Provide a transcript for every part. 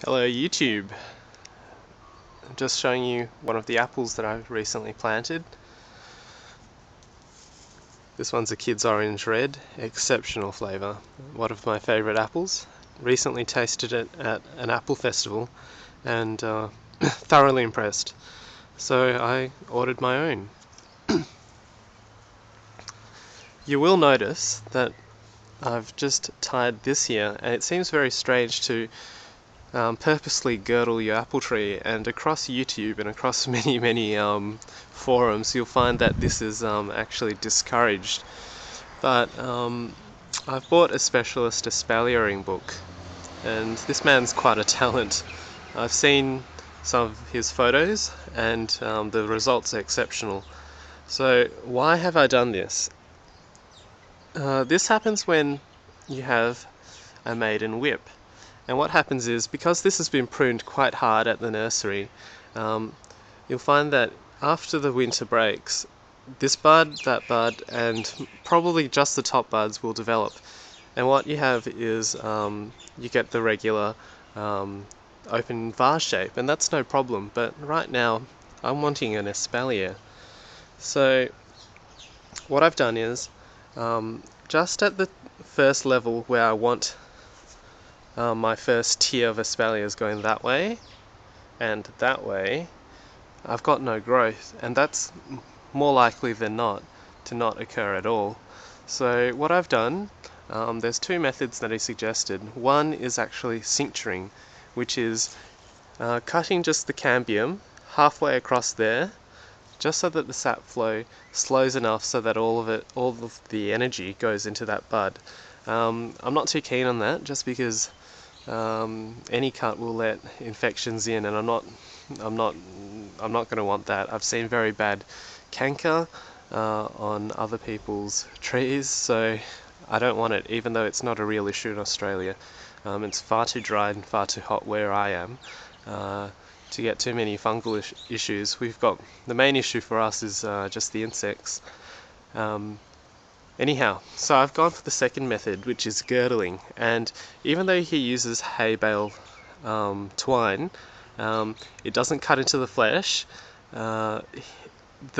Hello YouTube. I'm just showing you one of the apples that I've recently planted. This one's a Kid's Orange Red, exceptional flavour. One of my favourite apples. Recently tasted it at an apple festival and thoroughly impressed. So I ordered my own. You will notice that I've just tied this here, and it seems very strange to purposely girdle your apple tree, and across YouTube and across many forums you'll find that this is actually discouraged. But I've bought a specialist espaliering book, and this man's quite a talent. I've seen some of his photos and the results are exceptional. So why have I done this? This happens when you have a maiden whip. And what happens is, because this has been pruned quite hard at the nursery, you'll find that after the winter breaks, this bud, that bud, and probably just the top buds will develop. And what you have is you get the regular open vase shape, and that's no problem. But right now, I'm wanting an espalier. So what I've done is, just at the first level where I want my first tier of espaliers going that way and that way, I've got no growth, and that's more likely than not to not occur at all. So what I've done, there's two methods that he suggested. One is actually cincturing, which is cutting just the cambium halfway across there, just so that the sap flow slows enough so that all of the energy goes into that bud. I'm not too keen on that, just because any cut will let infections in, and I'm not going to want that. I've seen very bad canker on other people's trees, so I don't want it, even though it's not a real issue in Australia. It's far too dry and far too hot where I am to get too many fungal issues. We've got the main issue for us is just the insects. Anyhow, so I've gone for the second method, which is girdling, and even though he uses hay bale twine, it doesn't cut into the flesh. The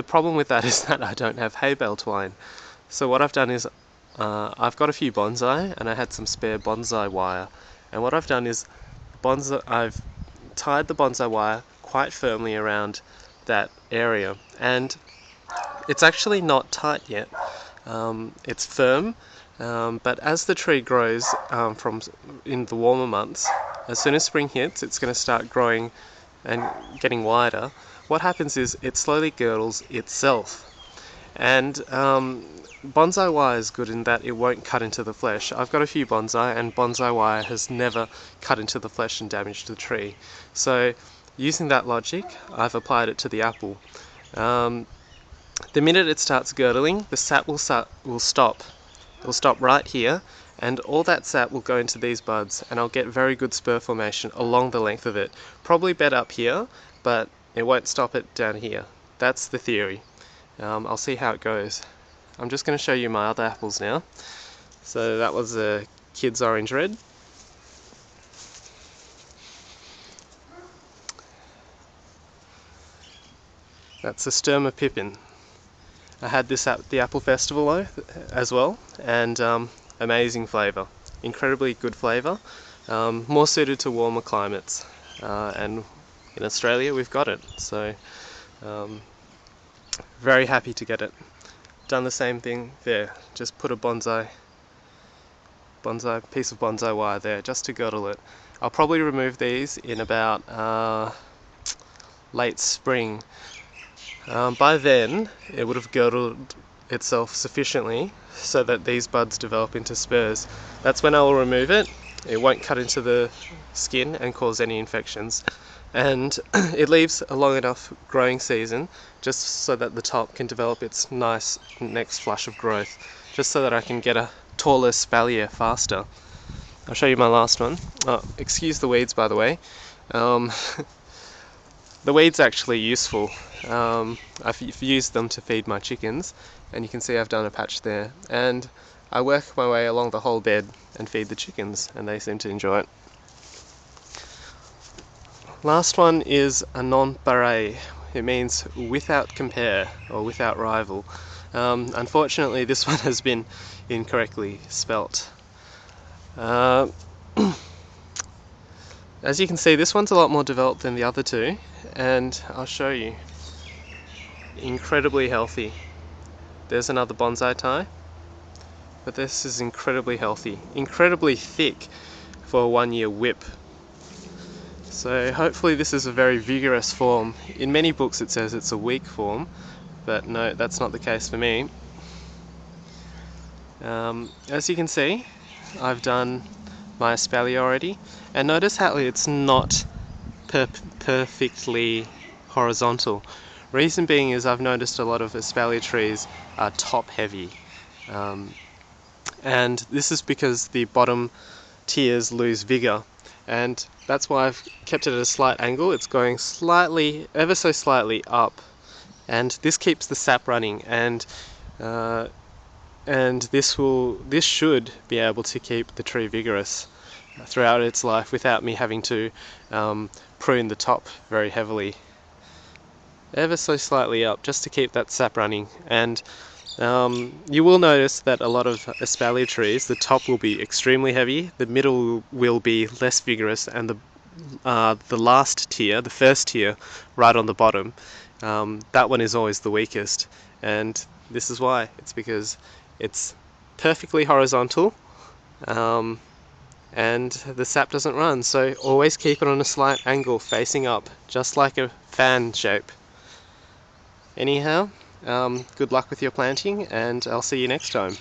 problem with that is that I don't have hay bale twine. So what I've done is I've got a few bonsai, and I had some spare bonsai wire, and what I've done is I've tied the bonsai wire quite firmly around that area, and it's actually not tight yet. It's firm, but as the tree grows in the warmer months, as soon as spring hits, it's going to start growing and getting wider. What happens is it slowly girdles itself. And bonsai wire is good in that it won't cut into the flesh. I've got a few bonsai, and bonsai wire has never cut into the flesh and damaged the tree. So using that logic, I've applied it to the apple. The minute it starts girdling, the sap will stop. It will stop right here, and all that sap will go into these buds, and I'll get very good spur formation along the length of it. Probably better up here, but it won't stop it down here. That's the theory. I'll see how it goes. I'm just going to show you my other apples now. So that was a Kid's Orange Red. That's a Sturmer Pippin. I had this at the Apple Festival as well, and amazing flavour, incredibly good flavour, more suited to warmer climates, and in Australia we've got it, so very happy to get it. Done the same thing there, just put a bonsai piece of bonsai wire there just to girdle it. I'll probably remove these in about late spring. By then, it would have girdled itself sufficiently so that these buds develop into spurs. That's when I will remove it. It won't cut into the skin and cause any infections. And it leaves a long enough growing season just so that the top can develop its nice next flush of growth, just so that I can get a taller espalier faster. I'll show you my last one. Oh, excuse the weeds, by the way. The weed's actually useful. I've used them to feed my chickens, and you can see I've done a patch there, and I work my way along the whole bed and feed the chickens, and they seem to enjoy it. Last one is a Nonpareil. It means without compare or without rival. Unfortunately, this one has been incorrectly spelt. As you can see, this one's a lot more developed than the other two, and I'll show you. Incredibly healthy. There's another bonsai tie, but this is incredibly healthy, incredibly thick for a 1-year whip. So hopefully this is a very vigorous form. In many books it says it's a weak form, but no, that's not the case for me. As you can see, I've done my espalier already, and notice how it's not perfectly horizontal. Reason being is I've noticed a lot of espalier trees are top heavy, and this is because the bottom tiers lose vigour, and that's why I've kept it at a slight angle. It's going slightly, ever so slightly up, and this keeps the sap running, and this should be able to keep the tree vigorous throughout its life without me having to prune the top very heavily. Ever so slightly up, just to keep that sap running. And you will notice that a lot of espalier trees, the top will be extremely heavy, the middle will be less vigorous, and the last tier, the first tier, right on the bottom, that one is always the weakest. And this is why. It's because it's perfectly horizontal, and the sap doesn't run. So always keep it on a slight angle, facing up, just like a fan shape. Anyhow, good luck with your planting, and I'll see you next time.